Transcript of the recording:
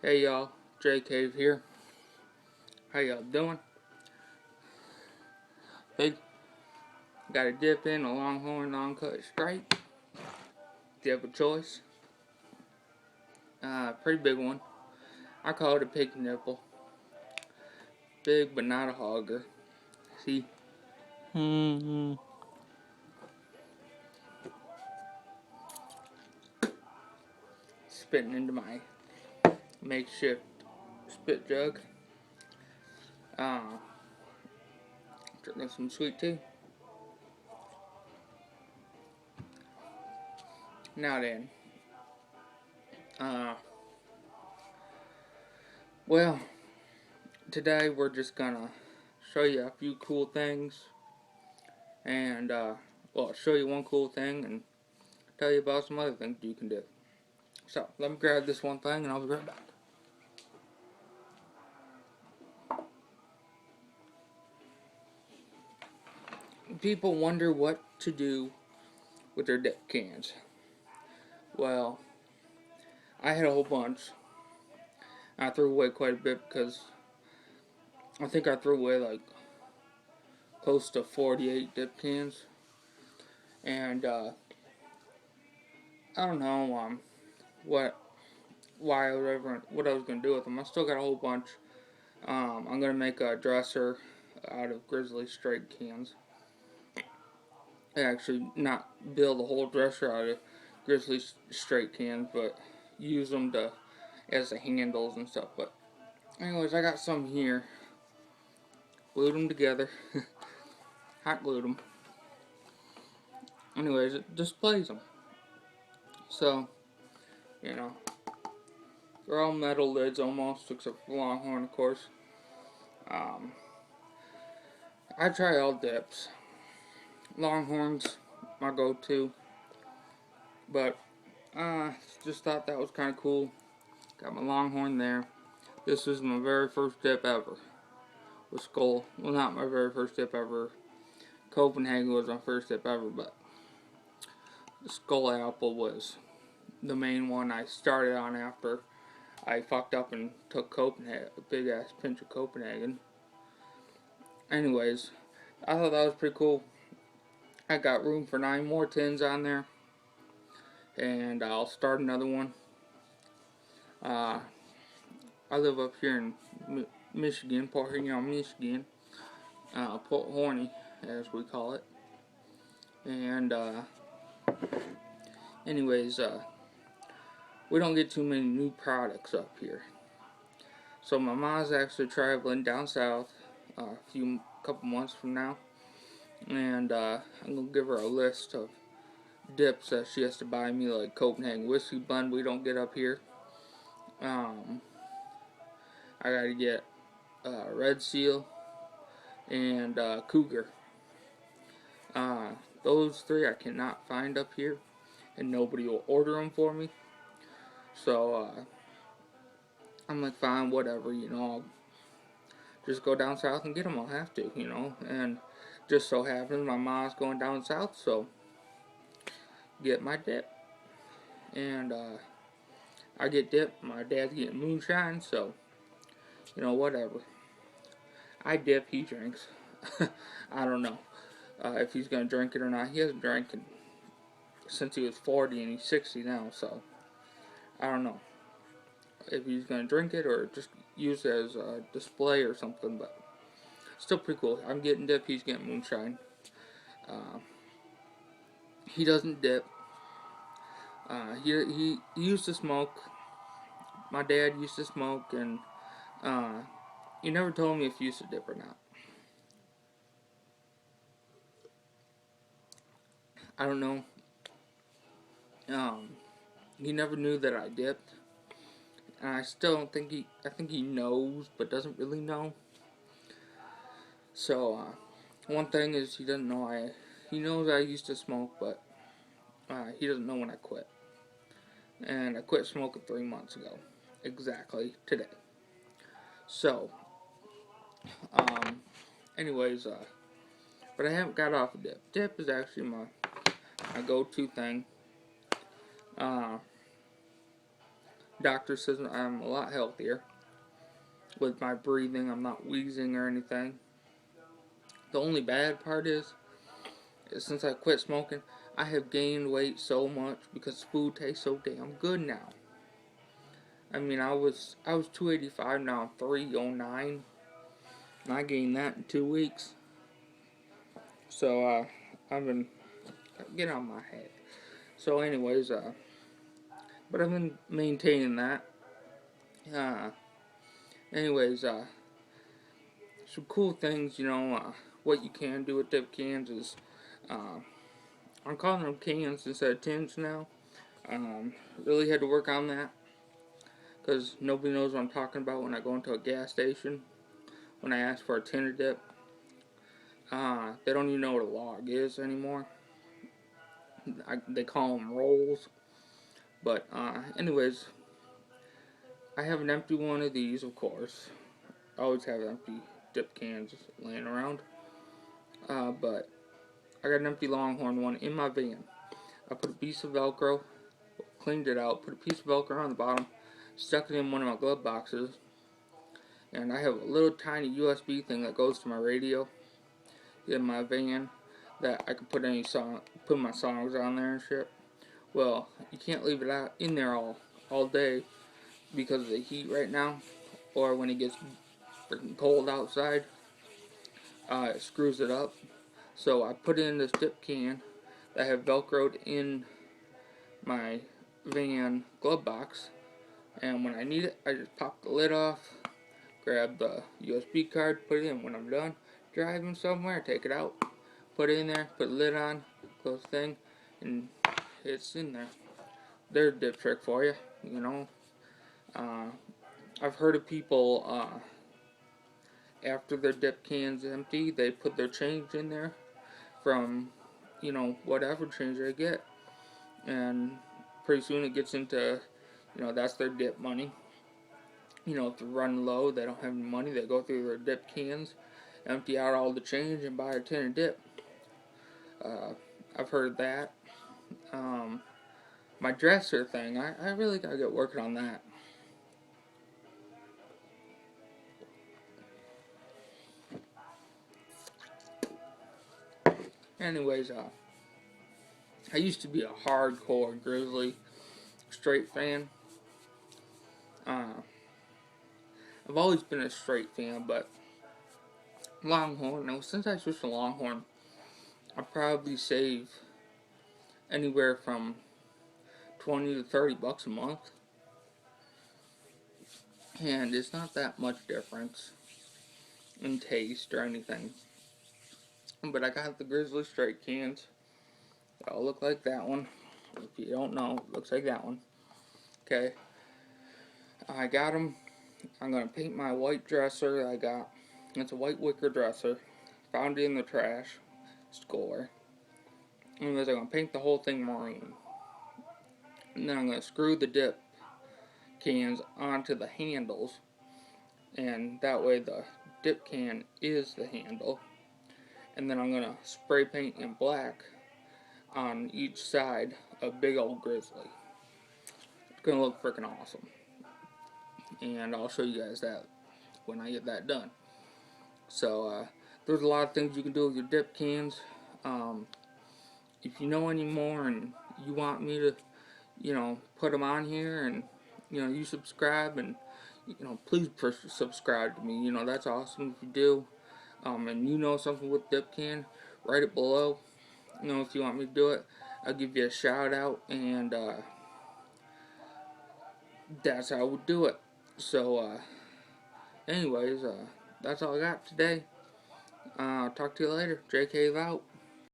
Hey y'all, J Cave here. How y'all doing? Hey, got a dip in a Longhorn long cut straight. Do you have a choice? Pretty big one. I call it a pig nipple. Big but not a hogger. See? Spitting into my makeshift spit jug. Uh, Drinking some sweet tea. Now then, uh, well, today we're just gonna show you a few cool things, and show you one cool thing and tell you about some other things you can do. So let me grab this one thing, and I'll be right back. People wonder what to do with their dip cans. Well, I had a whole bunch. I threw away quite a bit because I think I threw away like close to 48 dip cans. And I don't know what what I was gonna do with them. I still got a whole bunch. I'm gonna make a dresser out of Grizzly straight cans. Actually, not build a whole dresser out of Grizzly straight cans, but use them to as the handles and stuff. But anyways, I got some here. Glued them together. Hot glued them. Anyways, it displays them. So, you know, they're all metal lids almost, except for Longhorn, of course. Um, I try all dips. Longhorn's my go-to. But, just thought that was kind of cool. Got my Longhorn there. This is my very first dip ever. With Skull. Well, not my very first dip ever. Copenhagen was my first dip ever, but the Skull Apple was the main one I started on after I fucked up and took Copenhagen, a big ass pinch of Copenhagen. Anyways, I thought that was pretty cool. I got room for 9 more tins on there, and I'll start another one. I live up here in Michigan, Port Huron, Michigan, Port Horny, as we call it. And anyways, we don't get too many new products up here. So my mom's actually traveling down south couple months from now, and I'm gonna give her a list of dips that she has to buy me, like Copenhagen whiskey blend we don't get up here. I gotta get Red Seal and Cougar. Those 3 I cannot find up here, and nobody will order them for me. So I'm like, fine, whatever, I'll just go down south and get them. I'll have to, and just so happens my mom's going down south, so get my dip. And I get dip, my dad's getting moonshine, so whatever. I dip, he drinks. I don't know if he's gonna drink it or not. He hasn't drank it since he was 40 and he's 60 now, so I don't know if he's gonna drink it or just use it as a display or something, but still pretty cool. I'm getting dip, he's getting moonshine. He doesn't dip. He used to smoke. My dad used to smoke, and he never told me if he used to dip or not. I don't know. He never knew that I dipped, and I still don't think I think he knows, but doesn't really know. So one thing is he doesn't know he knows I used to smoke, but he doesn't know when I quit. And I quit smoking 3 months ago, exactly today. So, anyways, but I haven't got off of dip. Dip is actually my go-to thing. Doctor says I'm a lot healthier with my breathing. I'm not wheezing or anything. The only bad part is since I quit smoking, I have gained weight so much because food tastes so damn good now. I mean, I was 285, now I'm 309, and I gained that in 2 weeks. So I've been getting on my head. So anyways, but I've been maintaining that. Uh, anyways, some cool things, what you can do with dip cans is, I'm calling them cans instead of tins now. Really had to work on that because nobody knows what I'm talking about when I go into a gas station. When I ask for a tin of dip, they don't even know what a log is anymore. They call them rolls. But anyways, I have an empty one of these, of course. I always have empty dip cans laying around. But I got an empty Longhorn one in my van. I put a piece of Velcro, cleaned it out, put a piece of Velcro on the bottom, stuck it in one of my glove boxes, and I have a little tiny USB thing that goes to my radio in my van that I can put my songs on there and shit. Well, you can't leave it out in there all day because of the heat right now, or when it gets freaking cold outside, it screws it up. So I put it in this dip can that I have Velcroed in my van glove box, and when I need it, I just pop the lid off, grab the USB card, put it in. When I'm done driving somewhere, take it out, put it in there, put the lid on, close the thing, and it's in there. There's a dip trick for you, I've heard of people, after their dip can's empty, they put their change in there from, whatever change they get. And pretty soon it gets into, that's their dip money. If they're running low, they don't have any money, they go through their dip cans, empty out all the change, and buy a tin of dip. I've heard that. My dresser thing, I really gotta get working on that. Anyways, I used to be a hardcore Grizzly straight fan. I've always been a straight fan, but Longhorn, now since I switched to Longhorn, I probably save anywhere from $20 to $30 a month. And it's not that much difference in taste or anything. But I got the Grizzly straight cans. They all look like that one. If you don't know, it looks like that one. Okay. I got them. I'm going to paint my white dresser I got. It's a white wicker dresser. Found it in the trash. Score. Anyways, I'm going to paint the whole thing maroon. And then I'm going to screw the dip cans onto the handles. And that way the dip can is the handle. And then I'm going to spray paint in black on each side a big old Grizzly. It's going to look freaking awesome. And I'll show you guys that when I get that done. So, there's a lot of things you can do with your dip cans. If you know any more and you want me to, put them on here and, you subscribe and, please subscribe to me. That's awesome if you do. And you know something with dip can, write it below. If you want me to do it, I'll give you a shout out, and that's how I would do it. So, anyways, that's all I got today. Talk to you later. JK out.